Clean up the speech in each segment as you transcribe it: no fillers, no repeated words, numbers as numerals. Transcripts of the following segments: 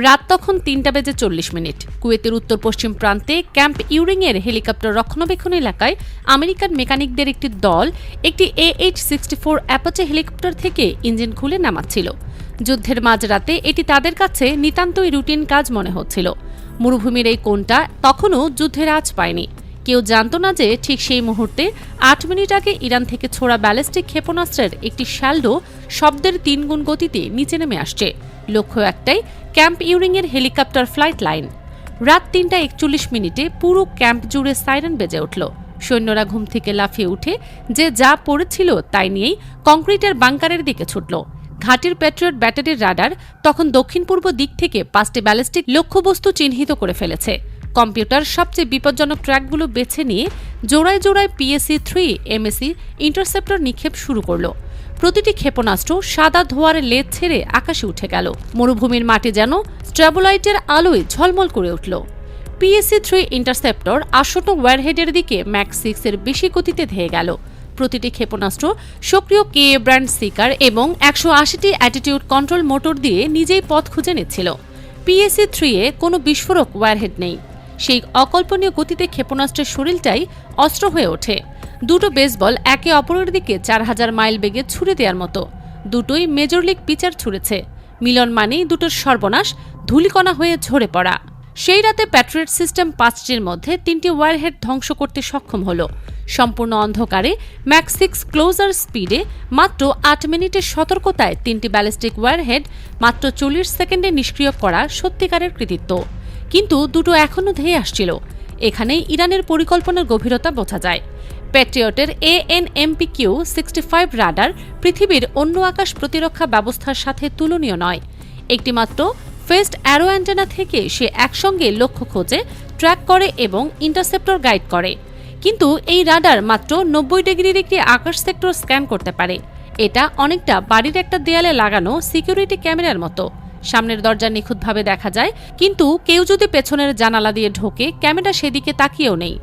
রাত তখন ৩:৪০। কুয়েতের উত্তর পশ্চিম প্রান্তে ক্যাম্প ইউরিংয়ের হেলিকপ্টার রক্ষণাবেক্ষণ এলাকায় আমেরিকান মেকানিকদের একটি দল একটি AH-64 অ্যাপাচে হেলিকপ্টার থেকে ইঞ্জিন খুলে নামাচ্ছিল। যুদ্ধের মাঝরাতে এটি তাদের কাছে নিতান্তই রুটিন কাজ মনে হচ্ছিল। মরুভূমির এই কোণটা তখনও যুদ্ধের আঁচ পায়নি। কেউ জানত না যে ঠিক সেই মুহূর্তে ৮ মিনিট আগে ইরান থেকে ছোড়া ব্যালিস্টিক ক্ষেপণাস্ত্রের একটি শ্যালডো শব্দের ৩ গুণ গতিতে নিচে নেমে আসছে। লক্ষ্য একটাই, ক্যাম্প ইউরিংয়ের হেলিকপ্টার ফ্লাইট লাইন। রাত ৩:৪১ পুরো ক্যাম্প জুড়ে সাইরেন বেজে উঠল। সৈন্যরা ঘুম থেকে লাফিয়ে উঠে যে যা পড়েছিল তাই নিয়েই কংক্রিটের বাংকারের দিকে ছুটল। ঘাটির প্যাট্রিয়ট ব্যাটারির রাডার তখন দক্ষিণ পূর্ব দিক থেকে ৫টি ব্যালিস্টিক লক্ষ্যবস্তু চিহ্নিত করে ফেলেছে। কম্পিউটার সবচেয়ে বিপজ্জনক ট্র্যাকগুলো বেছে নিয়ে জোড়ায় জোড়ায় PSC-3 MSE ইন্টারসেপ্টর নিক্ষেপ শুরু করল। প্রতিটি ক্ষেপণাস্ত্র সাদা ধোঁয়ার লেজ ছেড়ে আকাশে উঠে গেল। মরুভূমির মাটি যেন স্ট্র্যাবোলাইটের আলোয় ঝলমল করে উঠল। PSC-3 ইন্টারসেপ্টর আসন্ন ওয়ারহেডের দিকে ম্যাক 6 এর বেশি গতিতে ধেয়ে গেল। প্রতিটি ক্ষেপণাস্ত্র সক্রিয় KA ব্র্যান্ড সিকার এবং ১৮০টি অ্যাটিটিউড কন্ট্রোল মোটর দিয়ে নিজেই পথ খুঁজে নিচ্ছিল। PSC-3 এ কোনো বিস্ফোরক ওয়ারহেড নেই। সেই অকল্পনীয় গতিতে ক্ষেপণাস্ত্রের শরীরটাই অস্ত্র হয়ে ওঠে। দুটো বেসবল একে অপরের দিকে ৪০০০ মাইল বেগে ছুড়ে দেওয়ার মতো। দুটোই মেজর লিগ পিচার ছুড়েছে। মিলন মানেই দুটোর সর্বনাশ, ধূলিকণা হয়ে ঝরে পড়া। সেই রাতে প্যাট্রিয়ট সিস্টেম ৫টির মধ্যে ৩টি ওয়ারহেড ধ্বংস করতে সক্ষম হল। সম্পূর্ণ অন্ধকারে ম্যাক 6 ক্লোজার স্পিডে মাত্র ৮ মিনিটের সতর্কতায় ৩টি ব্যালিস্টিক ওয়ারহেড মাত্র ৪০ সেকেন্ডে নিষ্ক্রিয় করা সত্যিকারের কৃতিত্ব। কিন্তু দুটো এখনও ধেয়ে আসছিল। এখানেই ইরানের পরিকল্পনার গভীরতা বোঝা যায়। প্যাট্রিয়টের ANMPQ-65 রাডার পৃথিবীর অন্য আকাশ প্রতিরক্ষা ব্যবস্থার সাথে তুলনীয় নয়। একটিমাত্র ফেস্ট অ্যারো অ্যান্টেনা থেকে সে একসঙ্গে লক্ষ্য খোঁজে, ট্র্যাক করে এবং ইন্টারসেপ্টর গাইড করে। কিন্তু এই রাডার মাত্র ৯০ ডিগ্রির একটি আকাশ সেক্টর স্ক্যান করতে পারে। এটা অনেকটা বাড়ির একটা দেয়ালে লাগানো সিকিউরিটি ক্যামেরার মতো। সামনের দরজা নিখুঁতভাবে দেখা যায়, কিন্তু কেউ যদি পেছনের জানালা দিয়ে ঢোকে, ক্যামেরা সেদিকে তাকিয়েও নেই।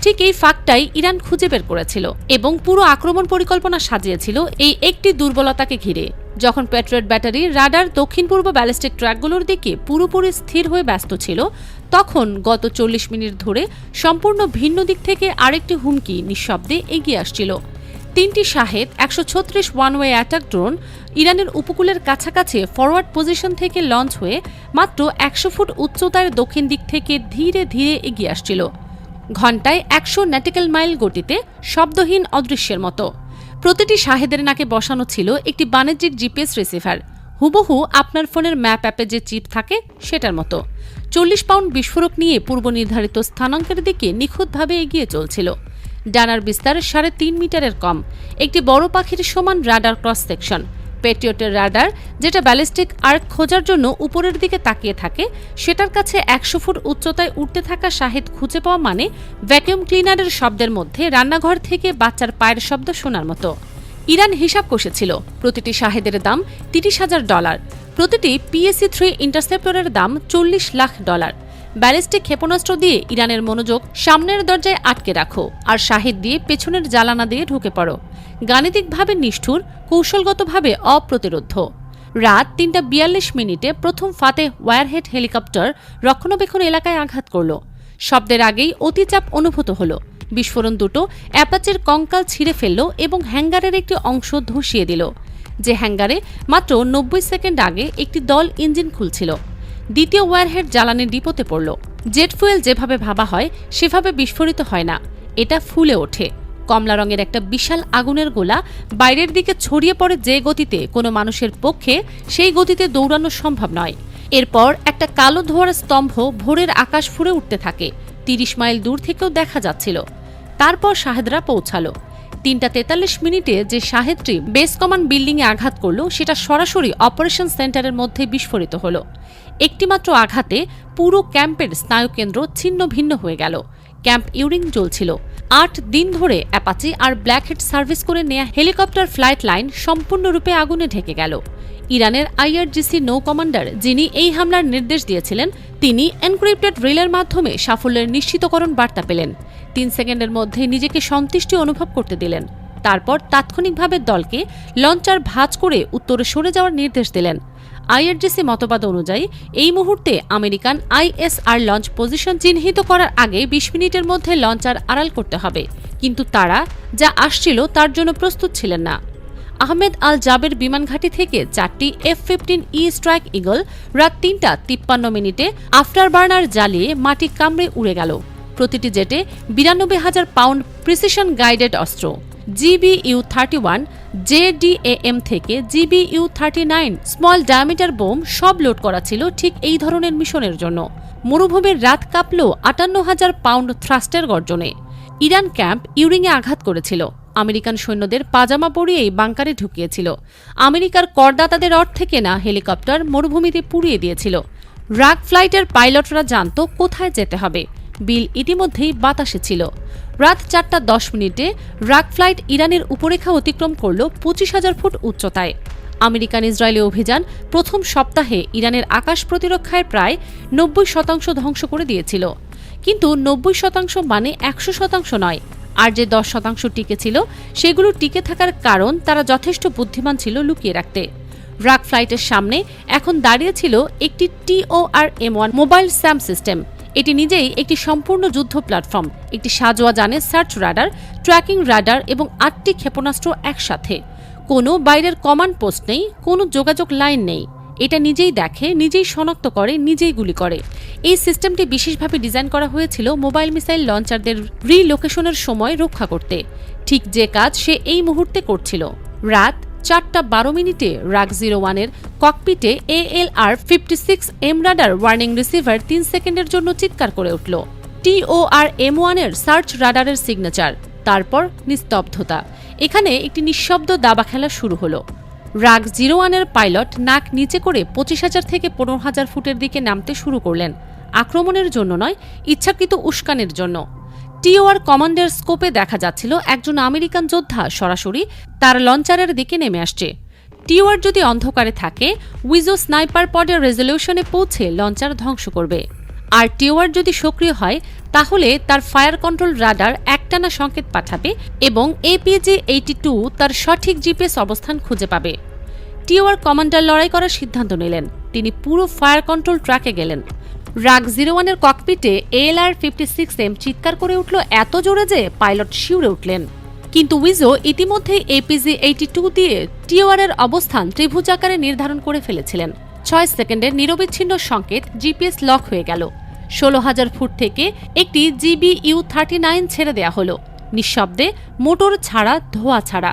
ঠিক এই ফাঁকটাই ইরান খুঁজে বের করেছিল এবং পুরো আক্রমণ পরিকল্পনা সাজিয়েছিল এই একটি দুর্বলতাকে ঘিরে। যখন প্যাট্রিয়ট ব্যাটারি রাডার দক্ষিণ পূর্ব ব্যালিস্টিক ট্র্যাকগুলোর দিকে পুরোপুরি স্থির হয়ে ব্যস্ত ছিল, তখন গত ৪০ মিনিট ধরে সম্পূর্ণ ভিন্ন দিক থেকে আরেকটি হুমকি নিঃশব্দে এগিয়ে আসছিল। ৩টি Shahed ১৩৬ one way attack drone ইরানের উপকূলের কাছাকাছি ফরওয়ার্ড পজিশন থেকে লঞ্চ হয়ে মাত্র ১০০ ফুট উচ্চতার দক্ষিণ দিক থেকে ধীরে ধীরে এগিয়ে আসছিল। ঘণ্টায় ১০০ নটিক্যাল মাইল গতিতে, শব্দহীন অদৃশ্যের মতো। প্রতিটি শাহেদের নাকে বসানো ছিল একটি বাণিজ্যিক GPS রিসিভার, হুবহু আপনার ফোনের ম্যাপ অ্যাপে যে চিপ থাকে সেটার মতো। ৪০ পাউন্ড বিস্ফোরক নিয়ে পূর্ব নির্ধারিত স্থানাঙ্কের দিকে নিখুঁতভাবে এগিয়ে চলছিল। ডানার বিস্তার ৩.৫ মিটারের কম, একটি বড় পাখির সমান রাডার ক্রস সেকশন। প্যাট্রিয়টের রাডার, যেটা ব্যালিস্টিক আর্ক খোঁজার জন্য উপরের দিকে তাকিয়ে থাকে, সেটার কাছে ১০০ ফুট উচ্চতায় উঠতে থাকা শাহেদ খুঁজে পাওয়া মানে ভ্যাকুয়াম ক্লিনারের শব্দের মধ্যে রান্নাঘর থেকে বাচ্চার পায়ের শব্দ শোনার মতো। ইরান হিসাব কষেছিল প্রতিটি শাহেদের দাম $৩০,০০০, প্রতিটি PSC-3 ইন্টারসেপ্টরের দাম $৪০ লাখ। ব্যালিস্টিক ক্ষেপণাস্ত্র দিয়ে ইরানের মনোযোগ সামনের দরজায় আটকে রাখো, আর শাহেদ দিয়ে পেছনের জানালা দিয়ে ঢুকে পড়ো। গাণিতিকভাবে নিষ্ঠুর, কৌশলগতভাবে অপ্রতিরোধ্য। রাত ৩:৪২ প্রথম ফাতেহ ওয়ারহেড হেলিকপ্টার রক্ষণাবেক্ষণ এলাকায় আঘাত করল। শব্দের আগেই অতিচাপ অনুভূত হল। বিস্ফোরণ দুটো অ্যাপাচের কঙ্কাল ছিঁড়ে ফেলল এবং হ্যাঙ্গারের একটি অংশ ধসিয়ে দিল, যে হ্যাঙ্গারে মাত্র ৯০ সেকেন্ড আগে একটি দল ইঞ্জিন খুলছিল। দ্বিতীয় ওয়ারহেড জ্বালানি ডিপোতে পড়ল। জেট ফুয়েল যেভাবে ভাবা হয় সেভাবে বিস্ফোরিত হয় না, এটা ফুলে ওঠে। কমলা রঙের একটা বিশাল আগুনের গোলা বাইরের দিকে ছড়িয়ে পড়ে যে গতিতে কোনো মানুষের পক্ষে সেই গতিতে দৌড়ানো সম্ভব নয়। এরপর একটা কালো ধোঁয়ার স্তম্ভ ভোরের আকাশ ফুঁড়ে উঠতে থাকে, ৩০ মাইল দূর থেকেও দেখা যাচ্ছিল। তারপর শাহেদরা পৌঁছালো। ৩:৪৩ যে শাহেদটি বেস কমান্ড বিল্ডিংয়ে আঘাত করল, সেটা সরাসরি অপারেশন সেন্টারের মধ্যে বিস্ফোরিত হল। একটিমাত্র আঘাতে পুরো ক্যাম্পের স্নায়ুকেন্দ্র ছিন্ন ভিন্ন হয়ে গেল। ক্যাম্প ইউরিং জ্বলছিল। ৮ দিন ধরে অ্যাপাচি আর ব্ল্যাকহেড সার্ভিস করে নেয়া হেলিকপ্টার ফ্লাইট লাইন সম্পূর্ণরূপে আগুনে ঢেকে গেল। ইরানের IRGC নৌ কমান্ডার, যিনি এই হামলার নির্দেশ দিয়েছিলেন, তিনি এনক্রিপ্টেড রিলের মাধ্যমে সাফল্যের নিশ্চিতকরণ বার্তা পেলেন। ৩ সেকেন্ডের মধ্যে নিজেকে সন্তুষ্টি অনুভব করতে দিলেন। তারপর তাৎক্ষণিকভাবে দলকে লঞ্চার ভাঁজ করে উত্তরে সরে যাওয়ার নির্দেশ দিলেন। আইআরজিসি মতবাদ অনুযায়ী এই মুহূর্তে আমেরিকান আইএসআর লঞ্চ পজিশন চিহ্নিত করার আগে 20 মিনিটের মধ্যে লঞ্চার আড়াল করতে হবে, কিন্তু তারা যা আসছিল তার জন্য প্রস্তুত ছিলেন না। আহমেদ আল জাবের বিমান ঘাঁটি থেকে 4টি F-15E স্ট্রাইক ইগল রাত 3:53 আফটার বার্নার জ্বালিয়ে মাটি কামড়ে উড়ে গেল। প্রতিটি জেটে 92,000 পাউন্ড প্রিসিশন গাইডেড অস্ত্র, GBU-31 JDAM থেকে GBU-39 স্মল ডায়ামিটার বোম সব লোড করা ছিল ঠিক এই ধরনের মিশনের জন্য। মরুভূমির রাত কাঁপল 58,000 পাউন্ড থ্রাস্টের গর্জনে। ইরান ক্যাম্প ইউরিংয়ে আঘাত করেছিল। আমেরিকান সৈন্যদের পাজামা পরিয়েই বাংকারে ঢুকিয়েছিল। আমেরিকার করদাতাদের অর্থে কেনা হেলিকপ্টার মরুভূমিতে পুড়িয়ে দিয়েছিল। রাগ ফ্লাইটের পাইলটরা জানত কোথায় যেতে হবে। বিল ইতিমধ্যেই বাতাসে ছিল। রাত 4:10 রাগ ফ্লাইট ইরানের উপরেখা অতিক্রম করল 25,000 ফুট উচ্চতায়। আমেরিকান ইসরায়েলি অভিযান প্রথম সপ্তাহে ইরানের আকাশ প্রতিরক্ষায় প্রায় 90% ধ্বংস করে দিয়েছিল। কিন্তু 90% মানে 100% নয়। আর যে 10% টিকে ছিল সেগুলো টিকে থাকার কারণ তারা যথেষ্ট বুদ্ধিমান ছিল লুকিয়ে রাখতে। রাগ ফ্লাইটের সামনে এখন দাঁড়িয়ে ছিল একটি TOR-M1 মোবাইল স্যাম সিস্টেম। এটি নিজেই একটি সম্পূর্ণ যুদ্ধ প্ল্যাটফর্ম, একটি সাজোয়া যানের সার্চ রাডার, ট্র্যাকিং রাডার এবং 8টি ক্ষেপণাস্ত্র একসাথে। কোনো বাইরের কমান্ড পোস্ট নেই, কোনো যোগাযোগ লাইন নেই। এটা নিজেই দেখে, নিজেই শনাক্ত করে, নিজেই গুলি করে। এই সিস্টেমটি বিশেষভাবে ডিজাইন করা হয়েছিল মোবাইল মিসাইল লঞ্চারদের রিলোকেশনের সময় রক্ষা করতে। ঠিক যে কাজ সে এই মুহূর্তে করছিল। রাত 4:12 রাগ 01-এর ককপিটে ALR-56M রাডার ওয়ার্নিং রিসিভার 3 সেকেন্ডের জন্য চিৎকার করে উঠল। TOR-M1-এর সার্চ রাডারের সিগনেচার, তারপর নিস্তব্ধতা। এখানে একটি নিঃশব্দ দাবা খেলা শুরু হলো। রাগ 01-এর পাইলট নাক নিচে করে 25,000 থেকে 15,000 ফুটের দিকে নামতে শুরু করলেন। আক্রমণের জন্য নয়, ইচ্ছাকৃত উস্কানের জন্য। TOR কমান্ডের স্কোপে দেখা যাচ্ছিল একজন আমেরিকান যোদ্ধা সরাসরি তার লঞ্চারের দিকে নেমে আসছে। TOR যদি অন্ধকারে থাকে, উইজো স্নাইপার পডের রেজলিউশনে পৌঁছে লঞ্চার ধ্বংস করবে। আর TOR যদি সক্রিয় হয় তাহলে তার ফায়ার কন্ট্রোল রাডার একটানা সংকেত পাঠাবে এবং APG-82 তার সঠিক জিপিএস অবস্থান খুঁজে পাবে। TOR কমান্ডার লড়াই করার সিদ্ধান্ত নিলেন। তিনি পুরো ফায়ার কন্ট্রোল ট্র্যাকে গেলেন। রাগ 01-এর ককপিটে ALR-56M চিৎকার করে উঠল এত জোরে যে পাইলট শিউরে উঠলেন। কিন্তু উইজো ইতিমধ্যেই APG-82 দিয়ে TOR-এর অবস্থান ত্রিভুজাকারে নির্ধারণ করে ফেলেছিলেন। 6 সেকেন্ডের নিরবিচ্ছিন্ন সংকেত জিপিএস লক হয়ে গেল। 16,000 ফুট থেকে একটি GBU-39 ছেড়ে দেয়া হলো, নিঃশব্দে, মোটর ছাড়া, ধোঁয়া ছাড়া।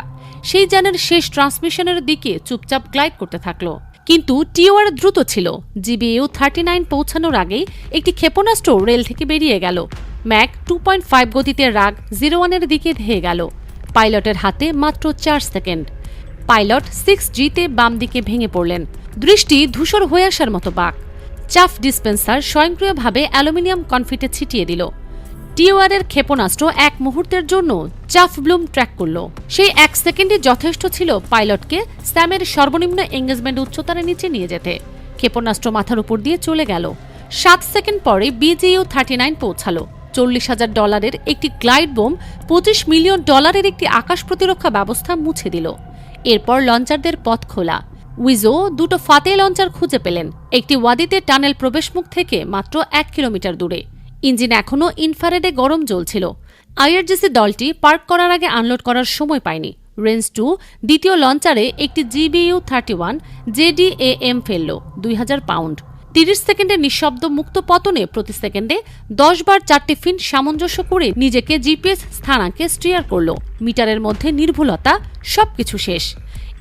সেই যানের শেষ ট্রান্সমিশনের দিকে চুপচাপ গ্লাইড করতে থাকলো। কিন্তু TOR দ্রুত ছিল। GBU-39 পৌঁছানোর আগেই একটি ক্ষেপণাস্ত্র রেল থেকে বেরিয়ে গেল। ম্যাক 2.5 গতিতে রাগ 01-এর দিকে ধেয়ে গেল। পাইলটের হাতে মাত্র 4 সেকেন্ড। পাইলট 6G-তে বাম দিকে ভেঙে পড়লেন। দৃষ্টি ধূসর হয়ে আসার মতো বাঁক। চাফ ডিসপেন্সার স্বয়ংক্রিয়ভাবে অ্যালুমিনিয়াম কনফিটে ছিটিয়ে দিল। TOR-এর ক্ষেপণাস্ত্র এক মুহূর্তের জন্য চাফ ব্লুম ট্র্যাক করল। সেই 1 সেকেন্ডে যথেষ্ট ছিল পাইলটকে স্যামের সর্বনিম্ন এঙ্গেজমেন্ট উচ্চতার নিচে নিয়ে যেতে। ক্ষেপণাস্ত্র মাথার উপর দিয়ে চলে গেল। 7 সেকেন্ড পরে BGU-39 পৌঁছালো। $40,000 একটি গ্লাইড বোম $25 মিলিয়ন একটি আকাশ প্রতিরক্ষা ব্যবস্থা মুছে দিল। এরপর লঞ্চারদের পথ খোলা। উইজো 2টো ফাতে লঞ্চার খুঁজে পেলেন, একটি ওয়াদিতে টানেল প্রবেশমুখ থেকে মাত্র 1 কিলোমিটার দূরে। ইঞ্জিন এখনও ইনফ্রারেডে গরম জ্বলছিল। আইআরজিসি দলটি পার্ক করার আগে আনলোড করার সময় পায়নি। রেঞ্জ 2 দ্বিতীয় লঞ্চারে একটি GBU-31 JDAM ফেলল 2,000 পাউন্ড। 30 সেকেন্ডের নিঃশব্দ মুক্ত পতনে প্রতি সেকেন্ডে 10 বার 4টি ফিন সামঞ্জস্য করে নিজেকে জিপিএস স্থানাঙ্কে স্টিয়ার করল। মিটারের মধ্যে নির্ভুলতা, সবকিছু শেষ।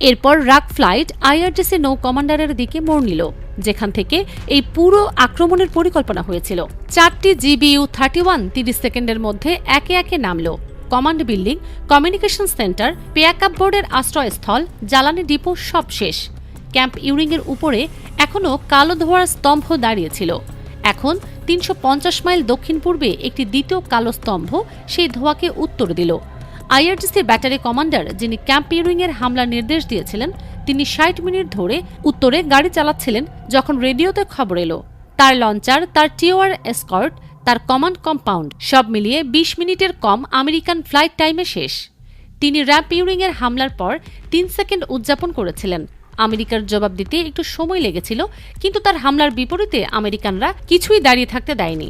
এরপর রাগ ফ্লাইট আইআরজিসি নৌ কমান্ডারের দিকে মোড় নিল, যেখান থেকে এই পুরো আক্রমণের পরিকল্পনা হয়েছিল। 4টি GBU-31 30 সেকেন্ডের মধ্যে একে একে নামল। কমান্ড বিল্ডিং, কমিউনিকেশন সেন্টার, পেয়াকাপ বোর্ডের আশ্রয়স্থল, জ্বালানি ডিপো সব শেষ। ক্যাম্প ইউরিংয়ের উপরে এখনও কালো ধোঁয়ার স্তম্ভ দাঁড়িয়েছিল। এখন 350 মাইল দক্ষিণ পূর্বে একটি দ্বিতীয় কালো স্তম্ভ সেই ধোঁয়াকে উত্তর দিল। আইআরজিসির ব্যাটারি কমান্ডার, যিনি ক্যাম্প ইউরিংয়ের হামলার নির্দেশ দিয়েছিলেন, তিনি 60 মিনিট ধরে উত্তরে গাড়ি চালাচ্ছিলেন যখন রেডিওতে খবর এলো তার লঞ্চার, তার TOR এসকর্ট, তার কমান্ড কম্পাউন্ড সব মিলিয়ে 20 মিনিটের কম আমেরিকান ফ্লাইট টাইমে শেষ। তিনি র্যাম্প ইউরিংয়ের হামলার পর 3 সেকেন্ড উদযাপন করেছিলেন। আমেরিকার জবাব দিতে একটু সময় লেগেছিল, কিন্তু তার হামলার বিপরীতে আমেরিকানরা কিছুই দাঁড়িয়ে থাকতে দেয়নি।